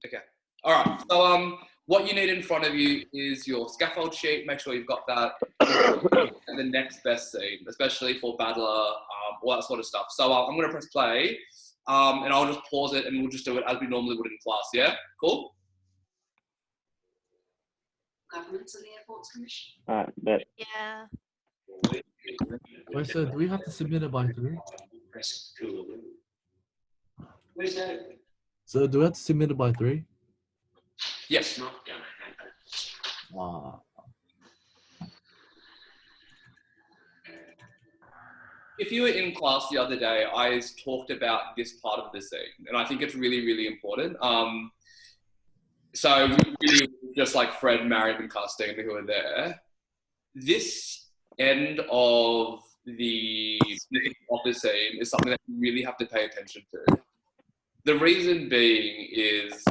Okay. All right. So what you need in front of you is your scaffold sheet. Make sure you've got that. And the next best scene, especially for Battler, all that sort of stuff. So I'm going to press play, and I'll just pause it, and we'll just do it as we normally would in class. Yeah. Cool. Governments and the Airports Commission. Bet. Yeah. Wait, so do we have to submit it by 3? Where's that? So do we have to submit it by 3? Yes. Not gonna happen. Wow. If you were in class the other day, I talked about this part of the scene, and I think it's really, really important. So really, just like Fred, Marion, and Carstine who are there, this end of the office scene is something that you really have to pay attention to. The reason being is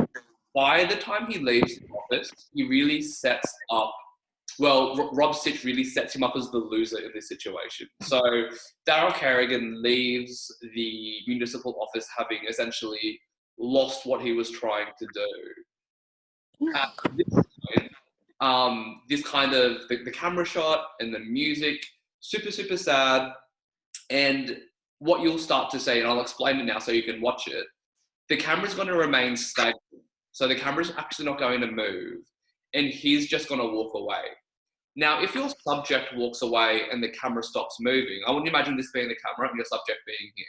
by the time he leaves the office, he really sets up, well, Rob Stitch really sets him up as the loser in this situation. So Darryl Kerrigan leaves the municipal office having essentially lost what he was trying to do. At this point, this kind of, the camera shot and the music, super, super sad. And what you'll start to see, and I'll explain it now so you can watch it, the camera's going to remain stagnant. So the camera's actually not going to move, and he's just going to walk away. Now, if your subject walks away and the camera stops moving, I wouldn't imagine this being the camera and your subject being here.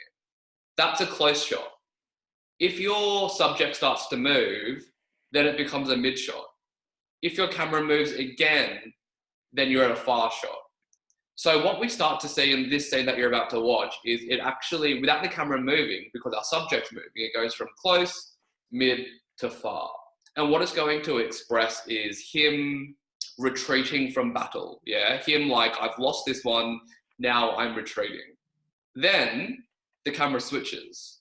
That's a close shot. If your subject starts to move, then it becomes a mid shot. If your camera moves again, then you're at a far shot. So what we start to see in this scene that you're about to watch is it actually, without the camera moving, because our subject's moving, it goes from close, mid to far. And what it's going to express is him retreating from battle. Yeah, him like, I've lost this one, now I'm retreating. Then the camera switches.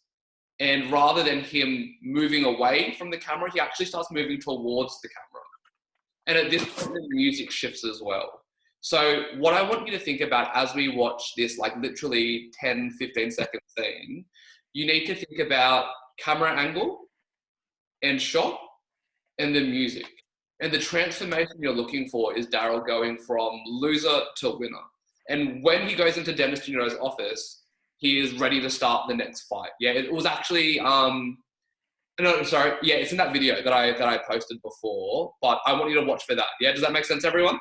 And rather than him moving away from the camera, he actually starts moving towards the camera. And at this point, the music shifts as well. So what I want you to think about as we watch this, like literally 10, 15 second scene, you need to think about camera angle and shot and the music. And the transformation you're looking for is Darryl going from loser to winner. And when he goes into Dennis Denuto's office, he is ready to start the next fight. Yeah, it was actually, it's in that video that I posted before, but I want you to watch for that. Yeah, does that make sense, everyone?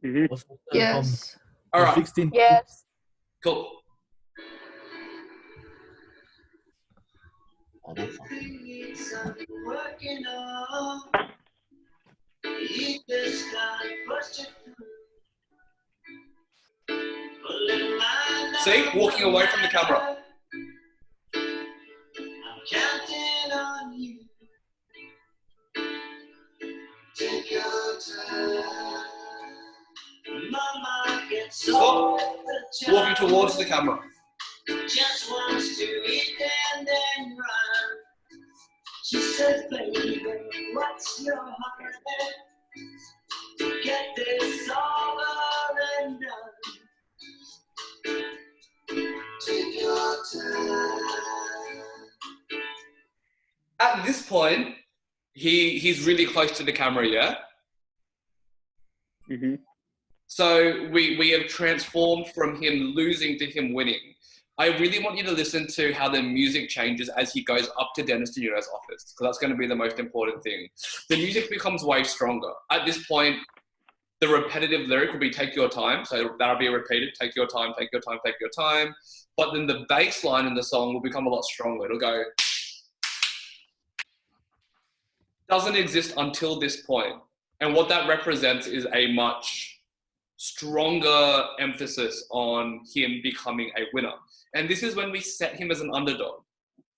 Mm-hmm. Yes. All right. 16. Yes. Cool. Oh, that's fine. See, walking away from the camera. I'm counting on you. Take your time. Mama gets Stop. Walking towards the camera. Just wants to eat and then run. She says, baby, what's your heart? Get this over and done. Take your time. At this point, he's really close to the camera, yeah? Mm-hmm. So we have transformed from him losing to him winning. I really want you to listen to how the music changes as he goes up to Dennis Denuto's office, because that's going to be the most important thing. The music becomes way stronger. At this point, the repetitive lyric will be take your time. So that'll be repeated, take your time, take your time, take your time. But then the bass line in the song will become a lot stronger. It'll go, doesn't exist until this point. And what that represents is a much stronger emphasis on him becoming a winner. And this is when we set him as an underdog.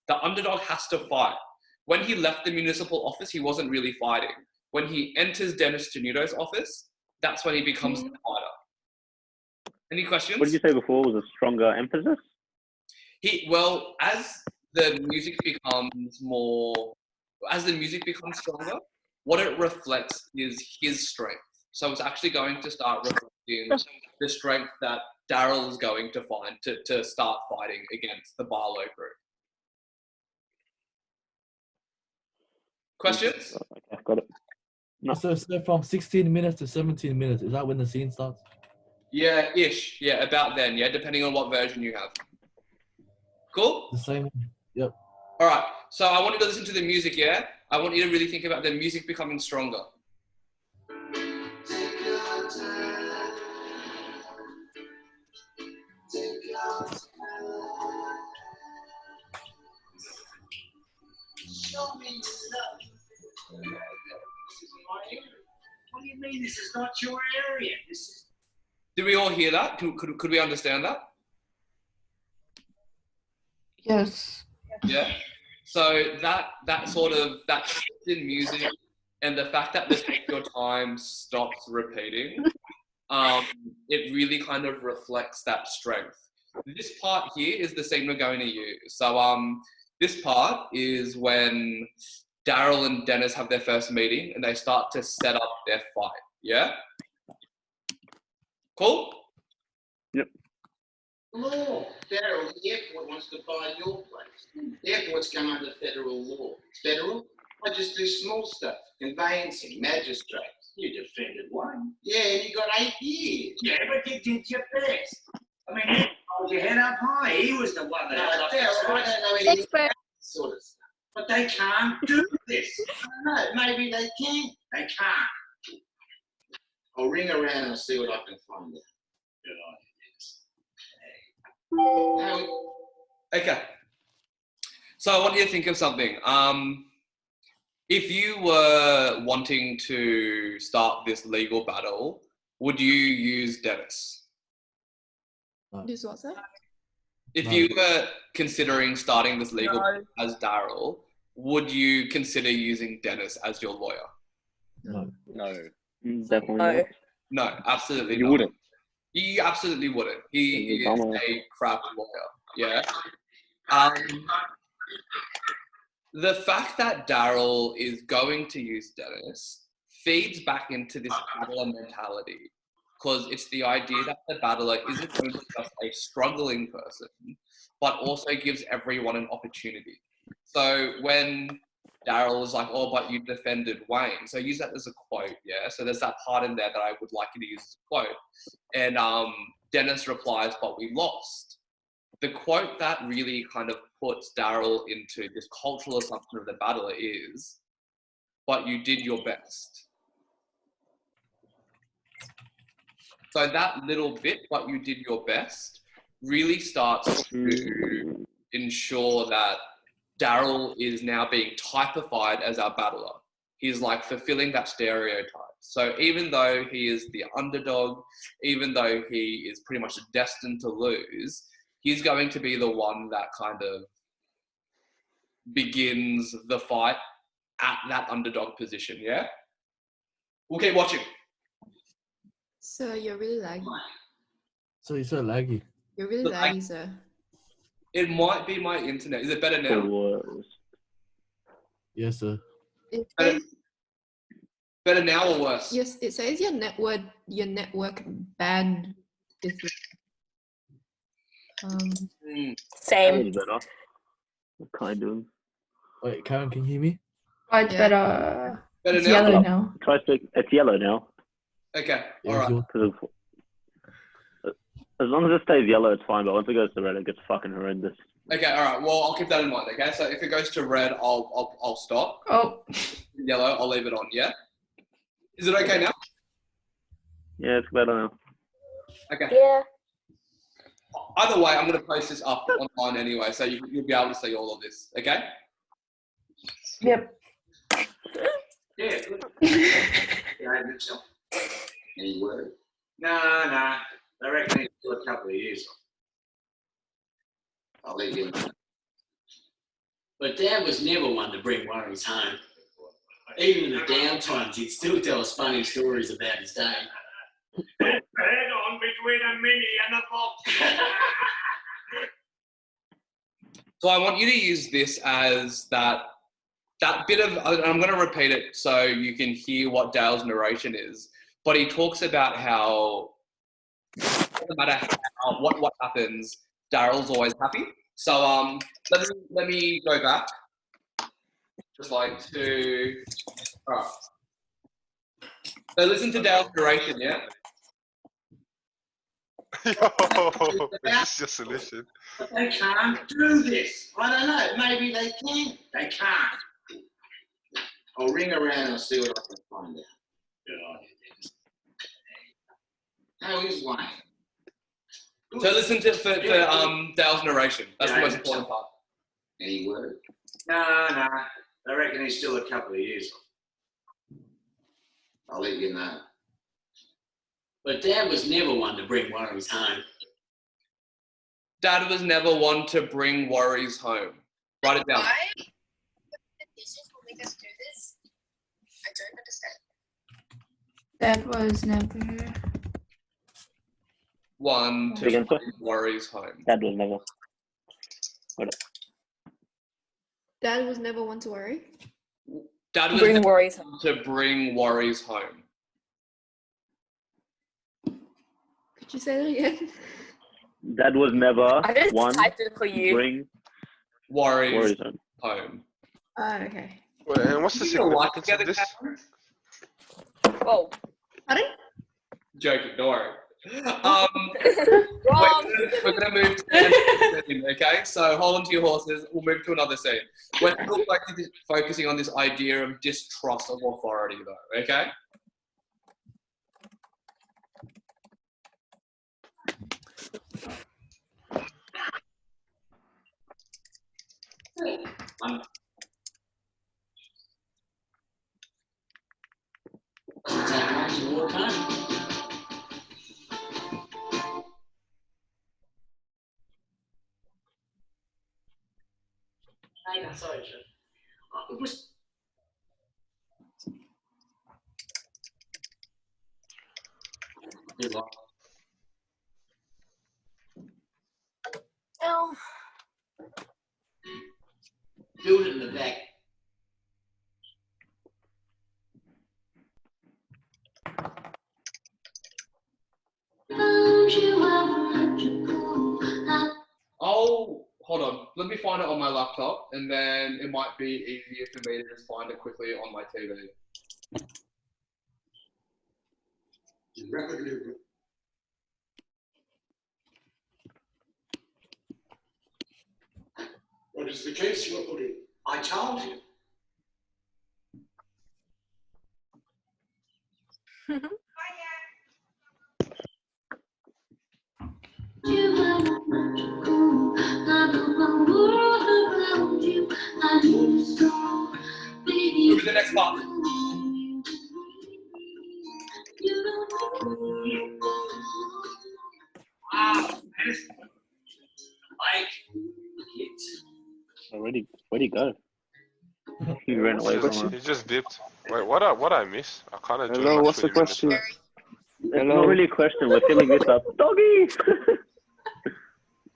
The underdog has to fight. When he left the municipal office, he wasn't really fighting. When he enters Dennis Denuto's office, that's when he becomes the fighter. Any questions? What did you say before was a stronger emphasis? As the music becomes stronger, what it reflects is his strength. So it's actually going to start reflecting the strength that Darryl is going to find to start fighting against the Barlow group. Questions? Okay, got it. No. So from 16 minutes to 17 minutes, is that when the scene starts? Yeah, ish. Yeah, about then. Yeah, depending on what version you have. Cool? The same. Yep. All right. So I want you to listen to the music, yeah? I want you to really think about the music becoming stronger. Take your time. Take your time. Show me your love. This is my area. What do you mean this is not your area? This is. Did we all hear that? Could we understand that? Yes. Yeah. So that sort of that shift in music and the fact that the take your time stops repeating, it really kind of reflects that strength. This part here is the scene we're going to use. So this part is when Darryl and Dennis have their first meeting and they start to set up their fight. Yeah. Cool. Yep. Law. Darryl, the airport wants to buy your place. The airport's come under federal law. Federal? I just do small stuff. Conveyancing, magistrates. You defended one. Yeah, and you got 8 years. Yeah, but you did your best. I mean, he held your head up high. He was the one that held up Darryl, his I head. don't know anything Expert. about this sort of stuff. But they can't do this. I don't know, maybe they can. They can't. I'll ring around and I'll see what I can find out. Good idea. Okay. So I want you to think of something. If you were wanting to start this legal battle, would you use Dennis? This was it? If No. you were considering starting this legal No. battle as Darryl, would you consider using Dennis as your lawyer? No. No. Definitely No. not. No, absolutely You not. wouldn't. You absolutely wouldn't. He He's is a dumbass. a crap lawyer. Yeah. The fact that Darryl is going to use Dennis feeds back into this battler mentality, because it's the idea that the battler isn't only just a struggling person, but also gives everyone an opportunity. So when Darryl is like, oh, but you defended Wayne. So use that as a quote, yeah? So there's that part in there that I would like you to use as a quote. And Dennis replies, but we lost. The quote that really kind of puts Darryl into this cultural assumption of the battler is, but you did your best. So that little bit, but you did your best, really starts to ensure that Darryl is now being typified as our battler. He's like fulfilling that stereotype. So even though he is the underdog, even though he is pretty much destined to lose, he's going to be the one that kind of begins the fight at that underdog position, yeah? We'll keep watching. So you're really laggy. So you're so laggy. You're really Look, laggy, sir. It might be my internet. Is it better It now? was. Yes, sir. It Better, says, better now or worse? yes, it says your network band is Hmm. That Same. was better. Kind of. Wait, Karen, can you hear me? Oh, it's Yeah. better. Better It's now? yellow now. Try to. It's yellow now. Okay, Yeah, all right. yours. Cause as long as it stays yellow, it's fine. But once it goes to red, it gets fucking horrendous. Okay, all right. Well, I'll keep that in mind. Okay, so if it goes to red, I'll stop. Oh, Yellow, I'll leave it on. Yeah. Is it okay now? Yeah, it's better now. Okay. yeah. Either way, I'm gonna post this up online anyway, so you'll be able to see all of this. Okay. Yep. Yeah, good. Behaved himself. Any word? Nah. I reckon he's got a couple of years. I'll leave you. But Dad was never one to bring worries home. Even in the down times, he'd still tell us funny stories about his day. Head on between a mini and a box. So I want you to use this as that bit of. I'm going to repeat it so you can hear what Dale's narration is. But he talks about how no matter what happens, Darryl's always happy. So let me go back. Just like to. Alright. So listen to Dale's narration, yeah? Yo, is this your solution? But they can't do this. I don't know. Maybe they can. They can't. I'll ring around and see what I can find out. How is Wayne? So listen to for Dale's narration. That's the most important part. Any word? No. I reckon he's still a couple of years off. I'll let you know. But Dad was never one to bring worries home. Dad was never one to bring worries home. Write it down. Why the teachers will make us do this? I don't understand. That was never. One to Again, sir? bring worries home. That was never. Dad was never one to worry. Dad was Bring never worries one to bring worries home. Could you say that again? That was never I just one typed it for you. bring Worries worries home. home. Oh, okay. Wait, and what's the You know what? significance of this? Whoa. Pardon? Joking, don't worry. Wrong. We're gonna move to the next scene, okay? So hold on to your horses. We'll move to another scene. We're still focusing on this idea of distrust of authority, though. Okay? Doesn't take much to walk home. Hey, sorry, Joe. It was. Good luck. Oh. Build it in the back. Oh, hold on. Let me find it on my laptop, and then it might be easier for me to just find it quickly on my TV. What is the case you are putting? I told you. Move to the next part. Where'd he go? He ran away from him. He just dipped. Wait, what I miss? I kind of. Hello, what's the question? It's not really a question. We're filling this up. Doggy!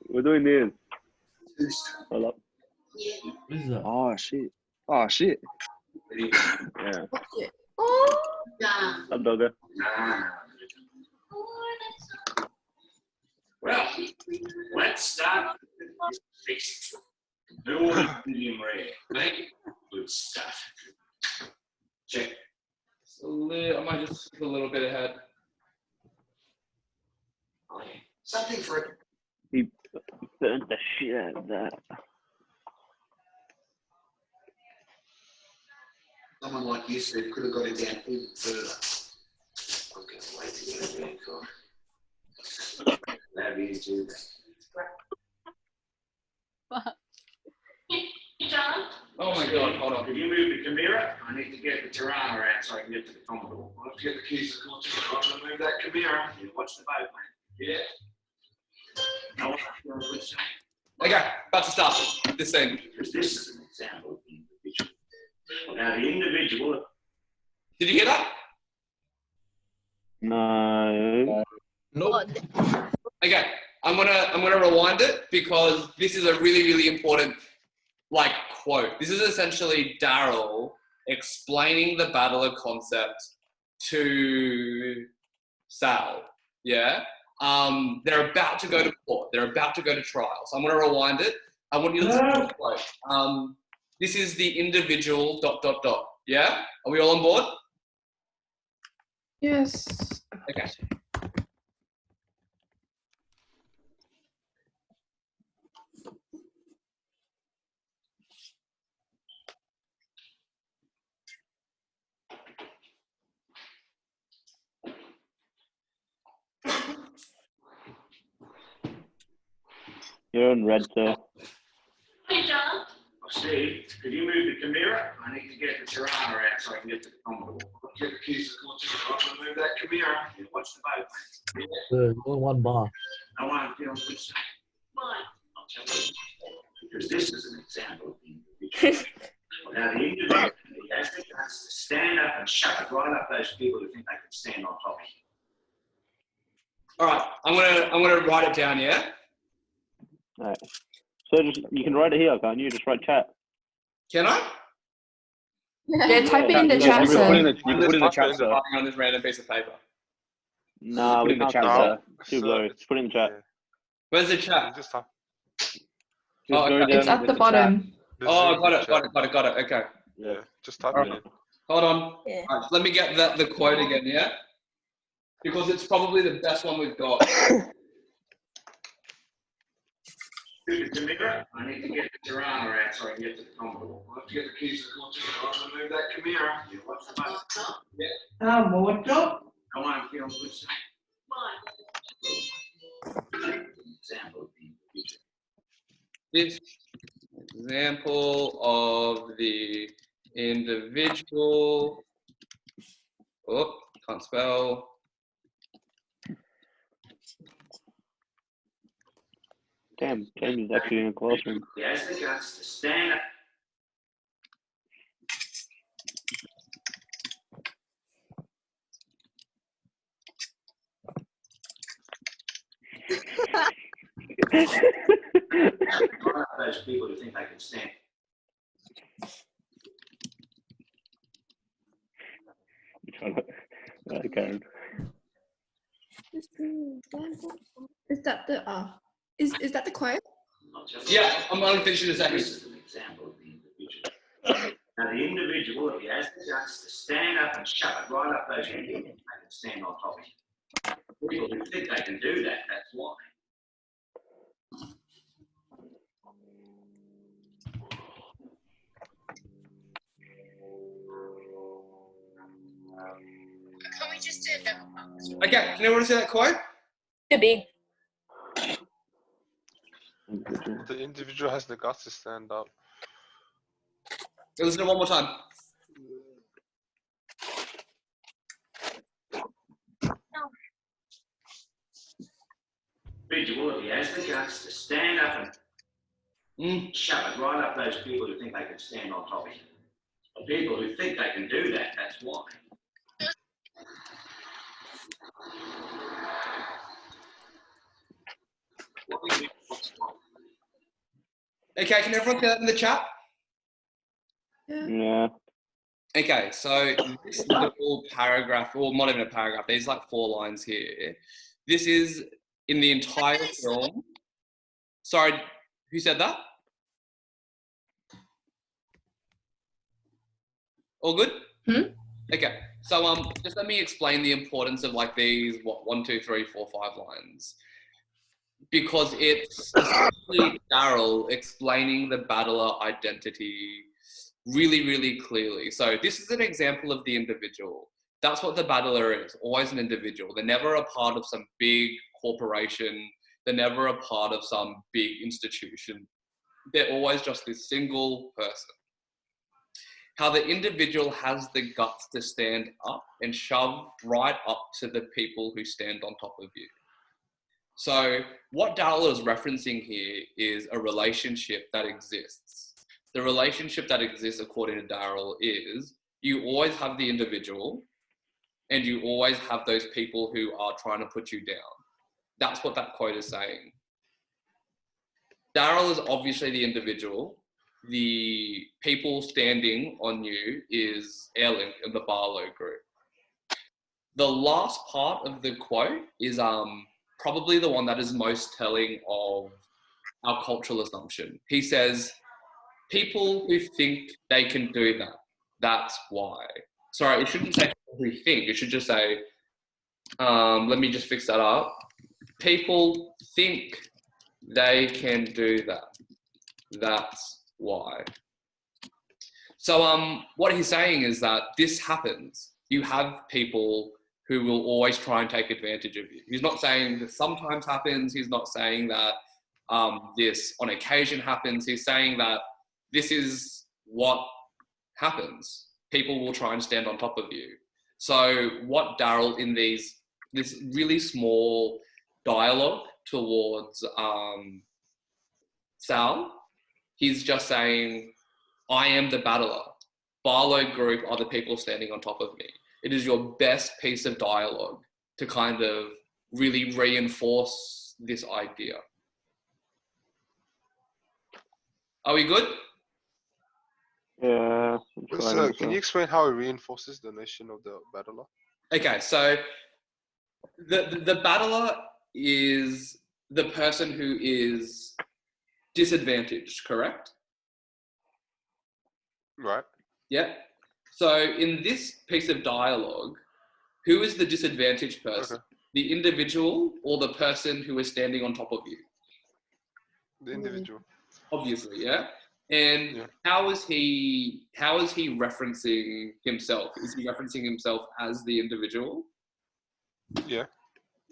We're doing this. Hold up. What is that? Oh shit. Oh shit. Yeah. Oh. Up, dogger. Well, let's start with this. Nordic medium rare. Thank you. Good stuff. Check. I might just skip a little bit ahead. Oh, yeah. Something for it. He burnt the shit out of that. Someone like you said could have got it down even further. I'm going to wait to get a record. That is too bad. John? Oh my god, hold on. Can you move the Chimera? I need to get the Tirana out so I can get to the Commodore. I'll have to get the keys to the Commodore. I'm going to move that Chimera. You watch the boat, mate. Yeah. No, Okay, about to start this scene. because this is an example of the individual. Now, the individual. Did you hear that? No. Nope. Okay, I'm gonna rewind it because this is a really, really important quote. This is essentially Darryl explaining the battler concept to Sal. Yeah. They're about to go to court. They're about to go to trial. So I'm gonna rewind it. I want you to listen to the quote. This is the individual ... Yeah? Are we all on board? Yes. Okay. You're in red, sir. Hey, John. Steve, could you move the Chimera? I need to get the Tirana out so I can get to the Commodore. I'll get the keys to the Commodore. I'm going to move that Chimera. Watch the boat. Good. Only one bar. I want to feel good. Why? I'll tell you. Because this is an example of the individual. Now, the individual, he has the guts to stand up and shut it right up those people who think they can stand on top of you. All right. I'm gonna write it down. Yeah. All right. So just you can write it here, can't you? Just write chat. Can I? Yeah, type it in the Yeah, chat, you can put in sir. the, you can put in the chat, sir. Writing on this random piece of paper. Nah, Put we in the can't chat, do sir. that. Too blurry. Just put it in the chat. Where's the You chat? just type. Just Oh, go okay. down It's at with the chat. bottom. The Oh, Zoom got group it. chat. Got it. Okay. Yeah, just type All it right. in. Hold on. Yeah. All right, let me get the quote again. Yeah. Because it's probably the best one we've got. Move the Chimera. I need to get the Tirana out so I can get to the Commodore. I'll have to get the keys to the Commodore. I'm going to move that Chimera. Watch the boat. Ah, moto. I want to feel good. Why? Example of the individual. This example of the individual. Oh, can't spell. Damn, Jamie's actually in a classroom. He has the guts to stand up. Those people who think they can stand. Okay. Is that the is that the quote? Yeah, I'm gonna finish in a second. This is an example of the individual. Now, the individual, if he has the guts to stand up and shut it right up those people who think they can stand on top of you. People who think they can do that, that's why. Can we just do that? Okay, can everyone see that quote? Too big. The individual has the guts to stand up. Listen to it one more time. Individual, if he has the guts to stand up and shut it right up those people who think they can stand on top of you. The people who think they can do that, that's why. Okay, can everyone see that in the chat? Yeah. Okay, so this little paragraph, or not even a paragraph, there's like 4 lines here. This is in the entire film. Sorry, who said that? All good? Okay, so just let me explain the importance of like these 1, 2, 3, 4, 5 lines, because it's essentially Darryl explaining the battler identity really, really clearly. So this is an example of the individual. That's what the battler is, always an individual. They're never a part of some big corporation. They're never a part of some big institution. They're always just this single person. How the individual has the guts to stand up and shove right up to the people who stand on top of you. So what Darryl is referencing here is a relationship that exists. The relationship that exists, according to Darryl, is you always have the individual and you always have those people who are trying to put you down. That's what that quote is saying. Darryl is obviously the individual. The people standing on you is Airlink and the Barlow group. The last part of the quote is probably the one that is most telling of our cultural assumption. He says, people who think they can do that. That's why. Sorry, it shouldn't say people who think. It should just say, let me just fix that up. People think they can do that. That's why. So what he's saying is that this happens. You have people who will always try and take advantage of you. He's not saying this sometimes happens. He's not saying that this on occasion happens. He's saying that this is what happens. People will try and stand on top of you. So what Darryl in this really small dialogue towards Sal, he's just saying, I am the battler. Barlow Group are the people standing on top of me. It is your best piece of dialogue to kind of really reinforce this idea. Are we good? Yeah. So can you explain how it reinforces the notion of the battler? Okay, so the battler is the person who is disadvantaged, correct? Right. Yeah. So in this piece of dialogue, who is the disadvantaged person? Okay. The individual or the person who is standing on top of you? The individual. Obviously, yeah. And Yeah. how is he referencing himself? Is he referencing himself as the individual? Yeah.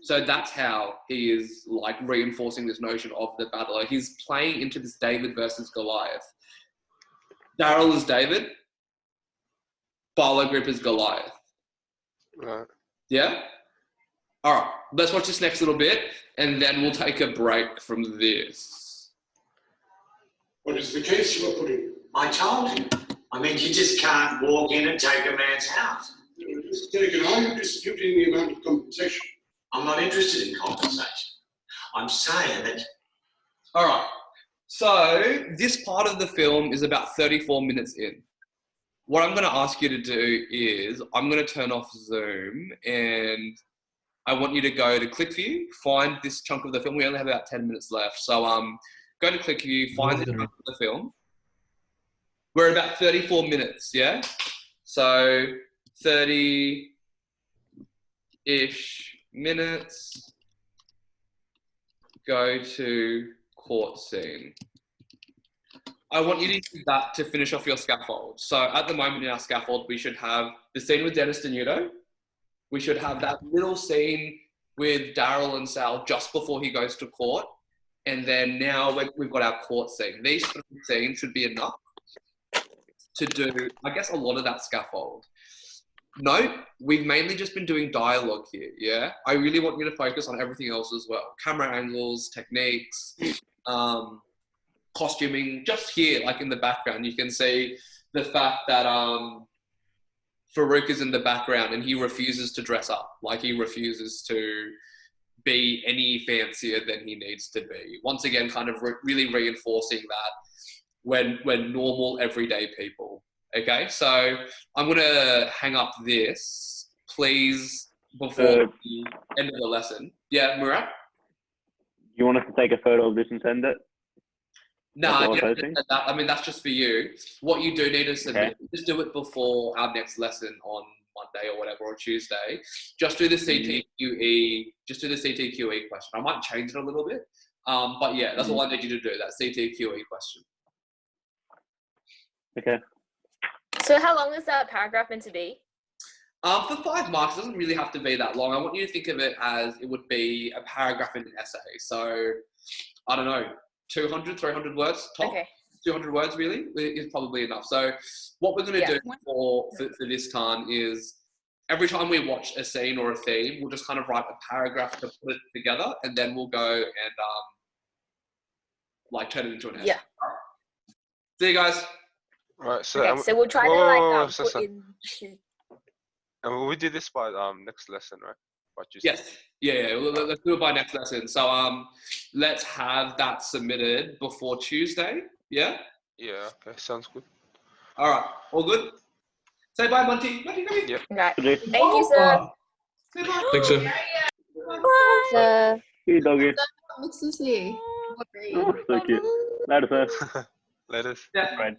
So that's how he is like reinforcing this notion of the battler. He's playing into this David versus Goliath. Darryl is David. Barlow Group is Goliath. Right. Yeah? All right, let's watch this next little bit and then we'll take a break from this. What is the case you are putting? I told you. I mean, you just can't walk in and take a man's house. Mr. Denegan, are you disputing the amount of compensation? I'm not interested in compensation. I'm saying that. All right, so this part of the film is about 34 minutes in. What I'm going to ask you to do is I'm going to turn off Zoom and I want you to go to ClickView, find this chunk of the film. We only have about 10 minutes left. So go to ClickView, find the chunk of the film. We're about 34 minutes, yeah? So 30-ish minutes. Go to court scene. I want you to use that to finish off your scaffold. So at the moment in our scaffold, we should have the scene with Dennis Denuto. We should have that little scene with Darryl and Sal just before he goes to court. And then now we've got our court scene. These three scenes should be enough to do, I guess, a lot of that scaffold. Note, we've mainly just been doing dialogue here, yeah? I really want you to focus on everything else as well. Camera angles, techniques, costuming. Just here, like in the background, you can see the fact that Farouk is in the background and he refuses to dress up. Like he refuses to be any fancier than he needs to be. Once again, kind of really reinforcing that we're normal, everyday people. Okay, so I'm going to hang up this, please, before the end of the lesson. Yeah, Murat? You want us to take a photo of this and send it? No, I mean, that's just for you. What you do need to submit, just do it before our next lesson on Monday or whatever, or Tuesday. Just do the CTQE, question. I might change it a little bit. But yeah, that's all I need you to do, that CTQE question. Okay. So how long is that paragraph meant to be? For 5 marks, it doesn't really have to be that long. I want you to think of it as it would be a paragraph in an essay. So, I don't know, 200, 300 words top. Okay. 200 words really is probably enough. So what we're going to do for this time is every time we watch a scene or a theme, we'll just kind of write a paragraph to put it together, and then we'll go and like turn it into an essay. Yeah. See you guys. Right. So, Okay, so we'll try to put in. And we do this by next lesson, right? What you said. Yes. Yeah. Let's do it by next lesson. So let's have that submitted before Tuesday. Yeah. Yeah. Okay. Sounds good. All right. All good. Say bye, Monty. Monty, come here. Right. Thank you, sir. Say bye. Thanks, sir. Bye. Hey, doggy. What's Lucy? Oh, so cute. Later, sir. Later. Yeah. Right.